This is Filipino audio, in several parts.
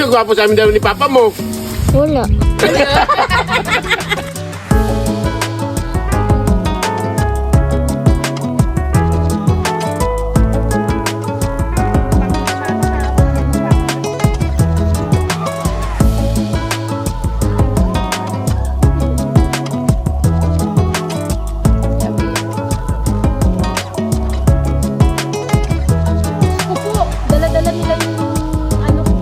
gwapo sa amin daw ni Papa mo. Wala. Dala-dala nila yung ano ko.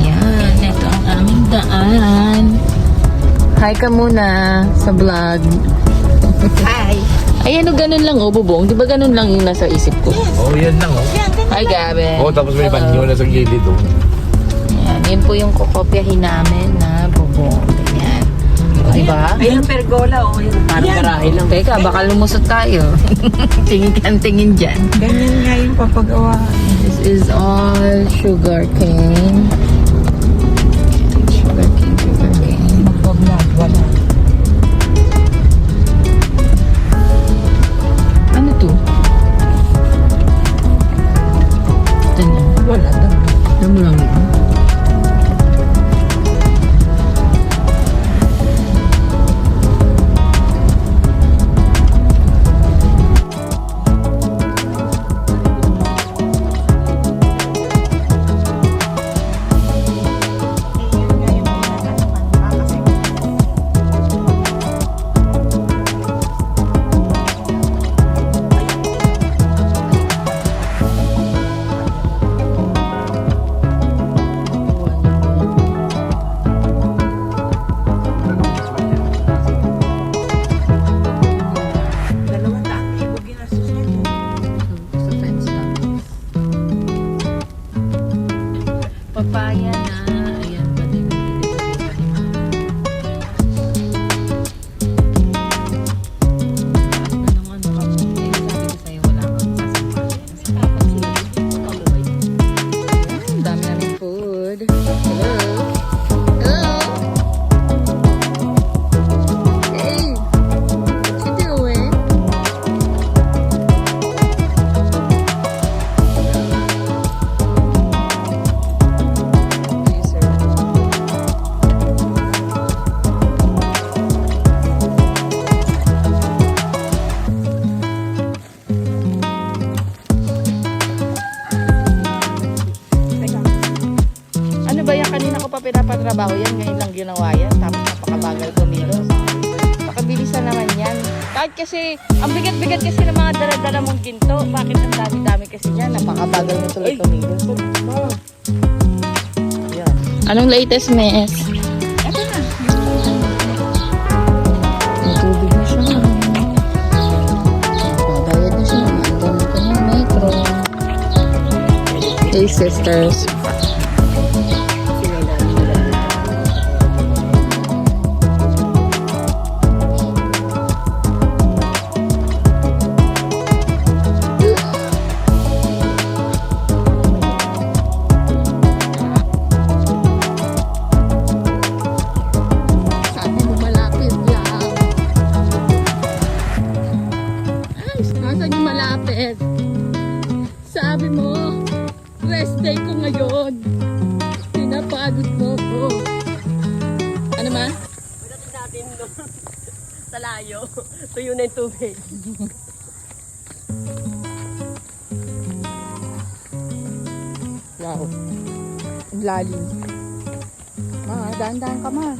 Yan, ito ang aming daan. Hi ka muna sa vlog. Hi. Ay, ano ganun lang, oh, bubong. Di ba ganun lang yung nasa isip ko? Oh, yan lang oh. Hi, Gabi. Oh, tapos may banyo na sa gilid oh. Yan, yun po yung kukopyahin namin na bubong. Ganyan. O, diba? Ayun, pergola o. Parang garahe lang. Teka, baka lumusot tayo. Tingin ka ang tingin dyan. Ganyan nga yung papagawa. This is all sugar cane. Sugar cane, sugar cane. Huwag na, wala. Ano to? Ito na. Wala daw. Alam mo lang yun. Sa fence lang. Papaya na. Ayan, pwede ko pinipilitan ni Mama. Anong ano ka po? Eh, sabi ko sa'yo, wala kang sasampahin. Ayan, dami namin food. Hello? Hello? Hey! What you doing? Ano ba yan? Kanina ko pa pinapatrabaho yan. Ngayon lang ginawa yan. Tapos napakabagal kumilos. Pakabilisan naman yan. Kahit kasi, ang bigat-bigat kasi ng mga dala-dala mong ginto. Bakit ang dami-dami kasi yan? Napakabagal mo tuloy kumilos. Yan. Anong latest, Miss? Ito na. May tubig na siya. Bayad na siya. Andun na yung metro. Hey, sisters. Sabi mo malapit lang. Ay, nasan yung malapit? Sabi mo, rest day ko ngayon. Pinapagod mo ko. Ano ma? Pagdating natin sa layo, tuyo na yung tubig. Wow. Ang lalim. Ma, daan-daan ka ma.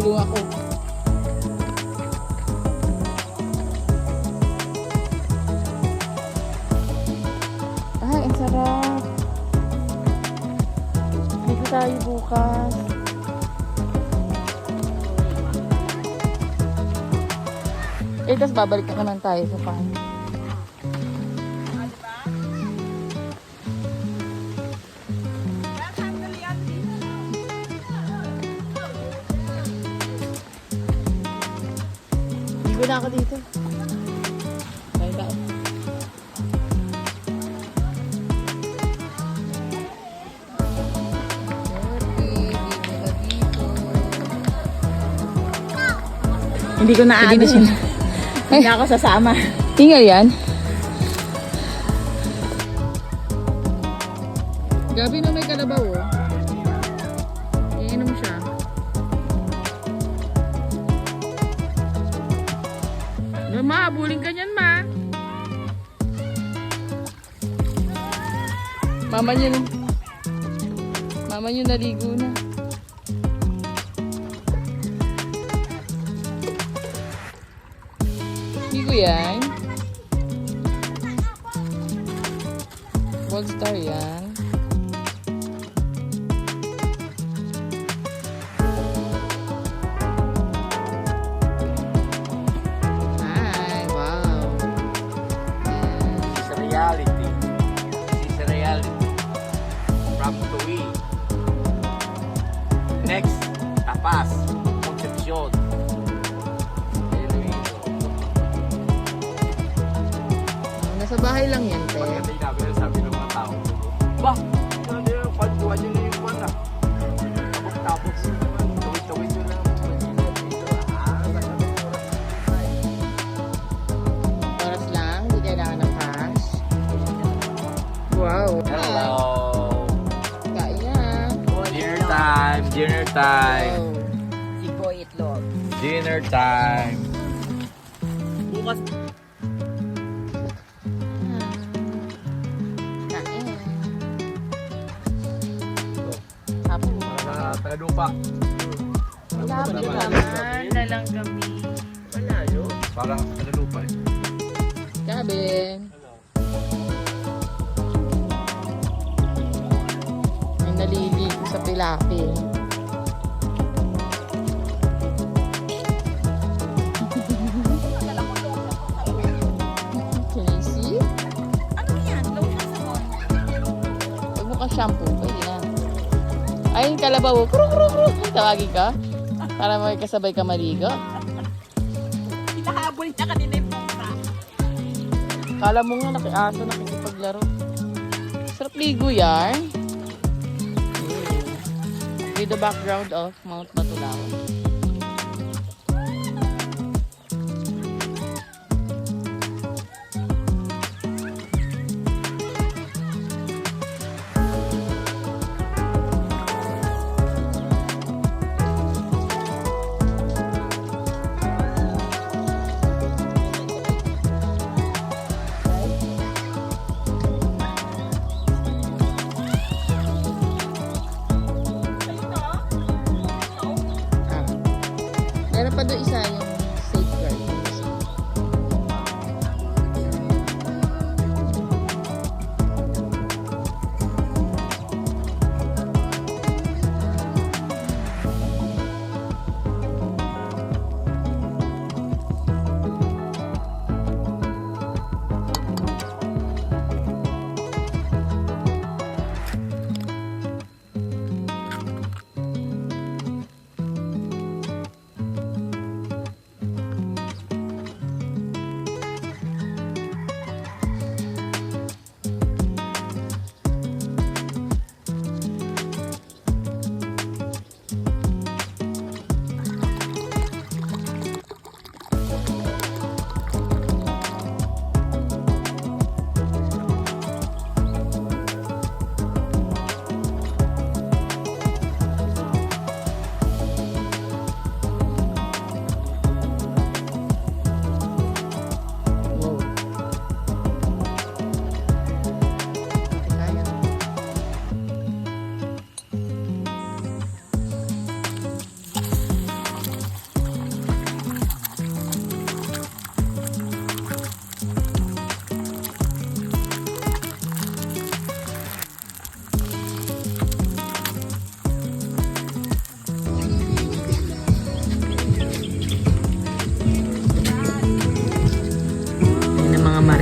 Nagugulong ako. Ay, ang sarap. Dito tayo bukas. Tapos babalik na naman tayo sa farm. Ligo na ako dito. Bye bye. Hindi ko na ano. Hindi ako sasama. Tinggal yan. Gabi na may kalabaw oh. Iinom siya. Ma, buling ka niyan, ma. Mama niyo naligo na. Ligo yan. Gold star yan. Hi, wow. This is reality. This is reality. From Tui. Next, Tapas. Concepcion. Iloilo. Nasa bahay lang yan, te. Pagkatay namin, sabi ng mga tao. Ba? Hindi yung pagkuhan nyo na yung kwan ah. Tapos, tawid-tawid nyo lang. Oras lang, hindi kailangan ng cash. Wow. Hello. Kain na. Dinner time. Dinner time. Oh. Si Boy Itlog. Dinner time. Bukas. Kain. Hapo. Para sa Tagalupa. Lapit naman na lang kami. Malayo. Parang Tagalupa eh. Kabin. May naliligo sa pilapi. Can you see? Ano yan? Lotion sa mo. Pag mukhang shampoo, pwede na. Ay, yung kalabaw. Kru, kru, kru. Tawagin ka? Para may kasabay ka maligo. Hinahabol niya kanina yung pusa. Kala mo nga nakiaso, nakikipaglaro. Sarap ligo yan. With the background of Mount Matulao.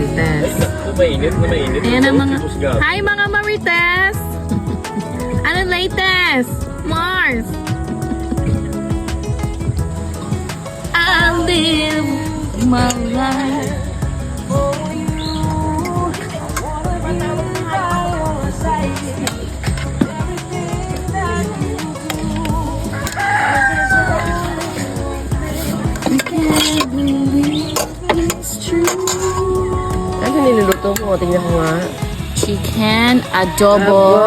Marites. Mainit na mainit. Ayan ang mga... Hi mga Marites! Ano latest? Mars! I live my life for you. Ano niluluto ko? Tingnan ko nga. Chicken adobo.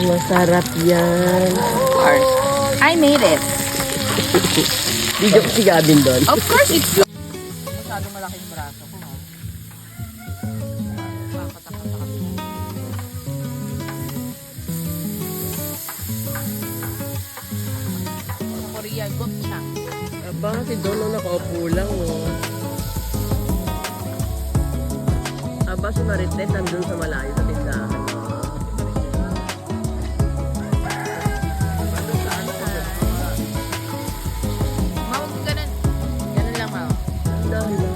Masarap yan. Of course. I made it. Video ko si Gavin doon. Of course it's Masyadong malaking braso ko, ha? sa Korea, gopchang. Aba, si Dono nakaupo lang, oh. Aba, si Marites nandun sa malayo sa tindahan. Ma'am, ganun. Ganun lang, ma'am. Dahil lang.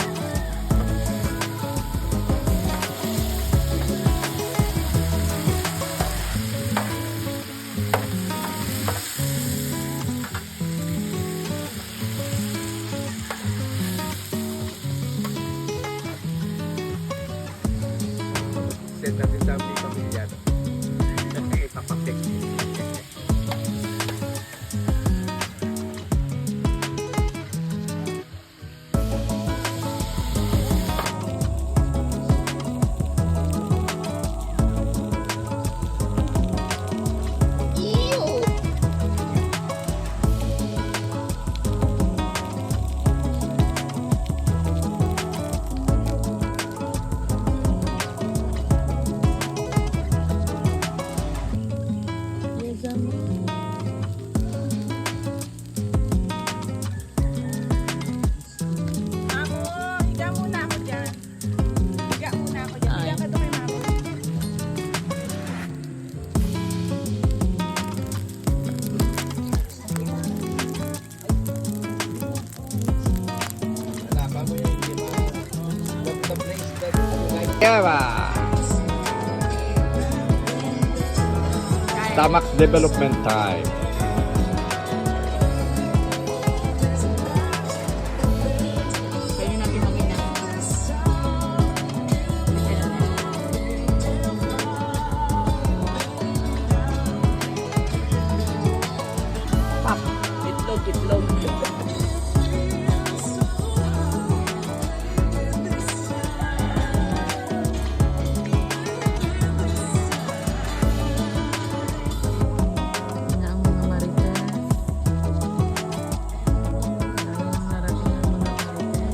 Send natin sa aming pamilya. Ipapapik. Stomach development time. Pwede natin mag-ina. Itlog, itlog. Na ang mga Marites. Ang narating ang mga Marites.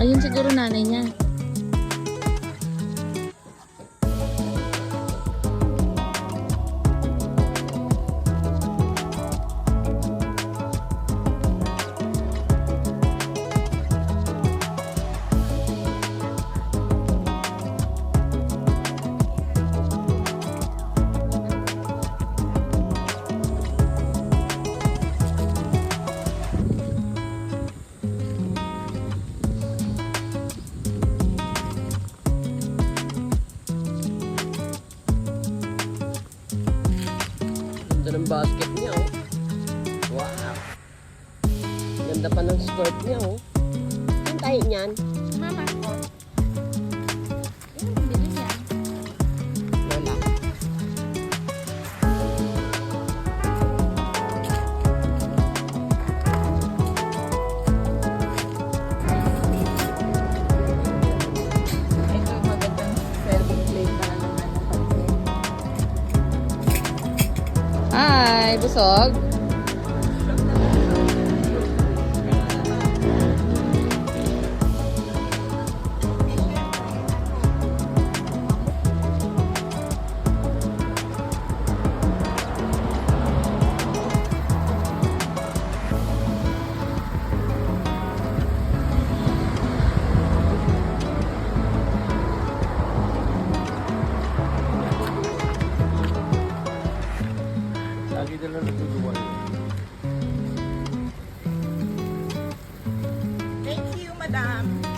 Ayun siguro nanay niya. Ganda ng basket niya, oh. Wow. Ganda pa ng skirt niya, oh. Saan tayo niyan? Mama ko. Yun, bili niya. Wala. Ito yung magandang serving plate na naman ng pansin. Hi, busog. madam.